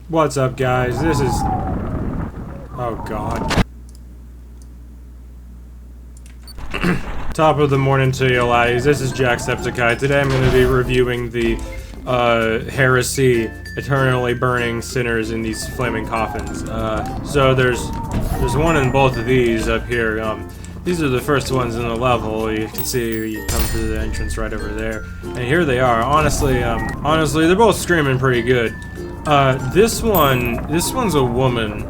What's up, guys? This is... Oh, God. Top of the morning to you, laddies. This is Jacksepticeye. Today I'm going to be reviewing the Heresy, eternally burning sinners in these flaming coffins. So there's one in both of these up here. These are the first ones in the level. You can see you come through the entrance right over there, and here they are. Honestly, they're both screaming pretty good. This one's a woman,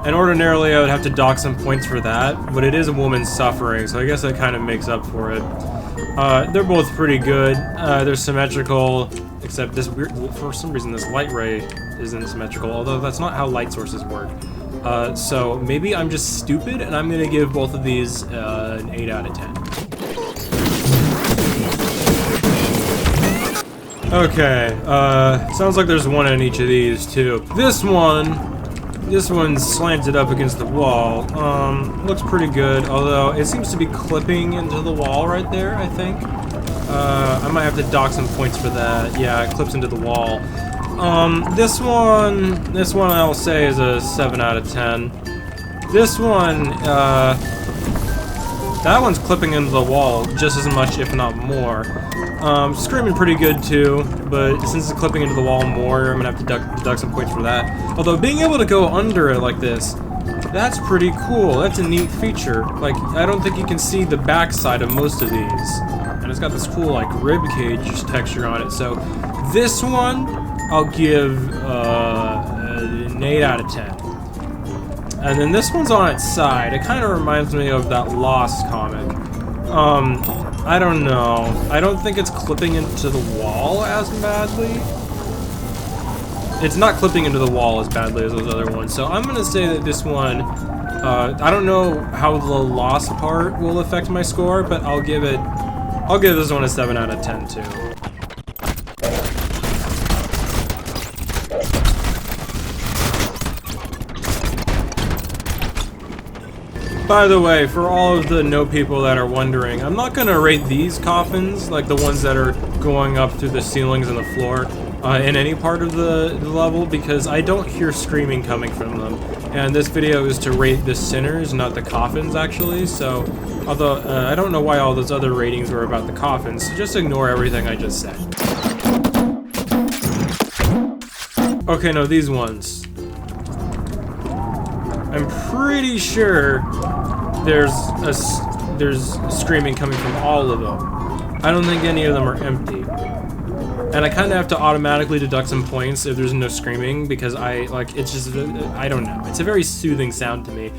and ordinarily I would have to dock some points for that, but it is a woman suffering, so I guess that kind of makes up for it. They're both pretty good. They're symmetrical, except this weird, for some reason this light ray isn't symmetrical, although that's not how light sources work. So maybe I'm just stupid, and I'm gonna give both of these an 8 out of 10. Okay, sounds like there's one in each of these too. This one's slanted up against the wall. Looks pretty good, although it seems to be clipping into the wall right there, I think. I might have to dock some points for that. Yeah, it clips into the wall. This one I'll say is a 7 out of 10. This one, that one's clipping into the wall just as much, if not more. Screaming pretty good too, but since it's clipping into the wall more, I'm gonna have to deduct some points for that. Although being able to go under it like this, that's pretty cool. That's a neat feature. Like, I don't think you can see the backside of most of these. And it's got this cool, like, rib cage texture on it. So, this one, I'll give an 8 out of 10. And then this one's on its side. It kind of reminds me of that Lost comic. I don't know. I don't think it's clipping into the wall as badly. It's not clipping into the wall as badly as those other ones. So I'm gonna say that this one, I don't know how the Lost part will affect my score, but I'll give this one a 7 out of 10 too. By the way, for all of the people that are wondering, I'm not gonna rate these coffins, like the ones that are going up through the ceilings and the floor, in any part of the level, because I don't hear screaming coming from them. And this video is to rate the sinners, not the coffins, actually, so, although, I don't know why all those other ratings were about the coffins, so just ignore everything I just said. Okay, no, these ones. I'm pretty sure there's screaming coming from all of them. I don't think any of them are empty. And I kind of have to automatically deduct some points if there's no screaming, because it's just, I don't know. It's a very soothing sound to me.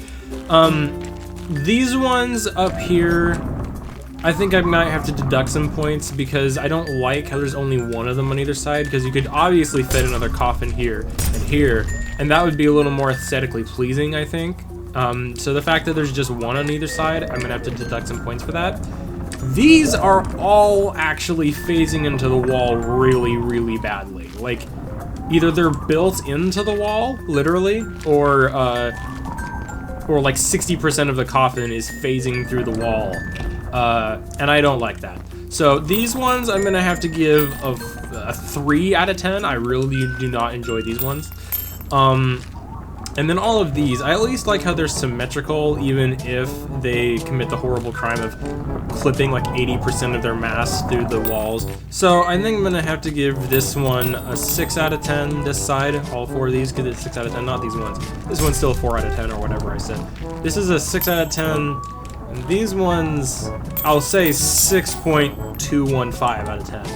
These ones up here, I think I might have to deduct some points because I don't like how there's only one of them on either side, because you could obviously fit another coffin here and here, and that would be a little more aesthetically pleasing, I think. So the fact that there's just one on either side, I'm gonna have to deduct some points for that. These are all actually phasing into the wall really, really badly. Like, either they're built into the wall, literally, or like 60% of the coffin is phasing through the wall. And I don't like that. So these ones I'm gonna have to give a 3 out of 10. I really do not enjoy these ones. And then all of these, I at least like how they're symmetrical, even if they commit the horrible crime of clipping like 80% of their mass through the walls. So I think I'm gonna have to give this one a 6 out of 10, this side, all 4 of these, because it's 6 out of 10, not these ones. This one's still a 4 out of 10 or whatever I said. This is a 6 out of 10, and these ones, I'll say 6.215 out of 10.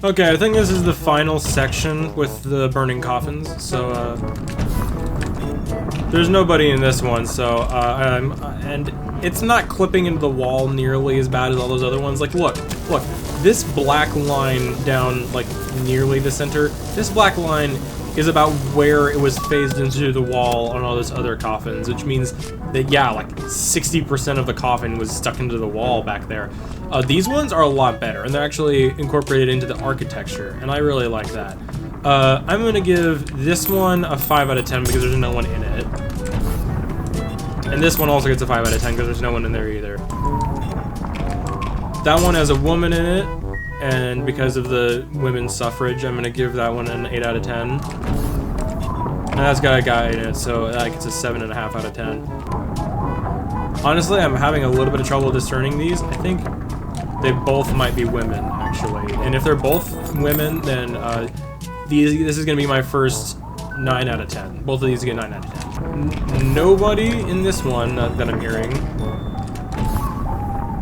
Okay, I think this is the final section with the burning coffins, so, there's nobody in this one, so, and it's not clipping into the wall nearly as bad as all those other ones. Like, look, this black line down, like, nearly the center, this black line is about where it was phased into the wall on all those other coffins, which means that, yeah, like 60% of the coffin was stuck into the wall back there. These ones are a lot better, and they're actually incorporated into the architecture, and I really like that. I'm gonna give this one a 5 out of 10 because there's no one in it. And this one also gets a 5 out of 10 because there's no one in there either. That one has a woman in it, and because of the women's suffrage, I'm gonna give that one an 8 out of 10. And that's got a guy in it, so that gets a 7.5 out of 10. Honestly, I'm having a little bit of trouble discerning these. I think they both might be women, actually. And if they're both women, then this is gonna be my first 9 out of 10. Both of these get 9 out of 10. Nobody in this one that I'm hearing.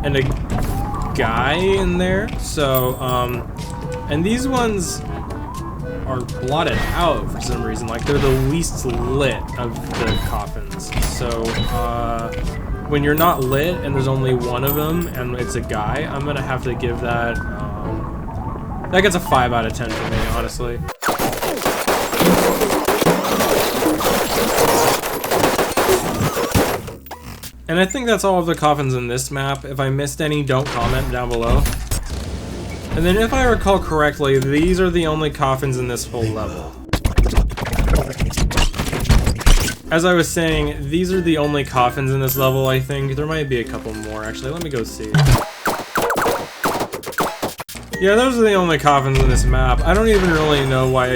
And a guy in there. So, and these ones are blotted out for some reason. Like, they're the least lit of the coffins. So, when you're not lit and there's only one of them and it's a guy, I'm gonna have to give that, that gets a 5 out of 10 for me, honestly. And I think that's all of the coffins in this map. If I missed any, don't comment down below. And then if I recall correctly, these are the only coffins in this whole level. As I was saying, these are the only coffins in this level, I think. There might be a couple more, actually. Let me go see. Yeah, those are the only coffins in this map. I don't even really know why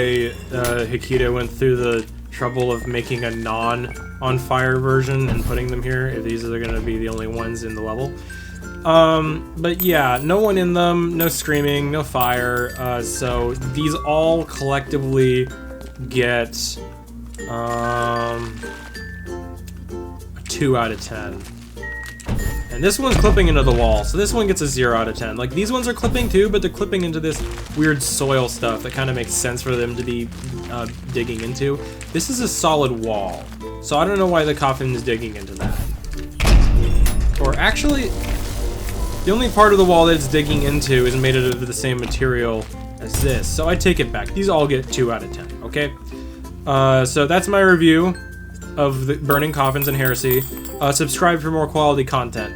Hikita went through the trouble of making a non-on-fire version and putting them here, if these are going to be the only ones in the level. But yeah, no one in them, no screaming, no fire, so these all collectively get a 2 out of 10. And this one's clipping into the wall, so this one gets a 0 out of 10. Like, these ones are clipping too, but they're clipping into this weird soil stuff that kind of makes sense for them to be digging into. This is a solid wall, so I don't know why the coffin is digging into that. Or actually, the only part of the wall that it's digging into is made out of the same material as this, so I take it back. These all get 2 out of 10, okay? So that's my review of the Burning Coffins and Heresy. Subscribe for more quality content.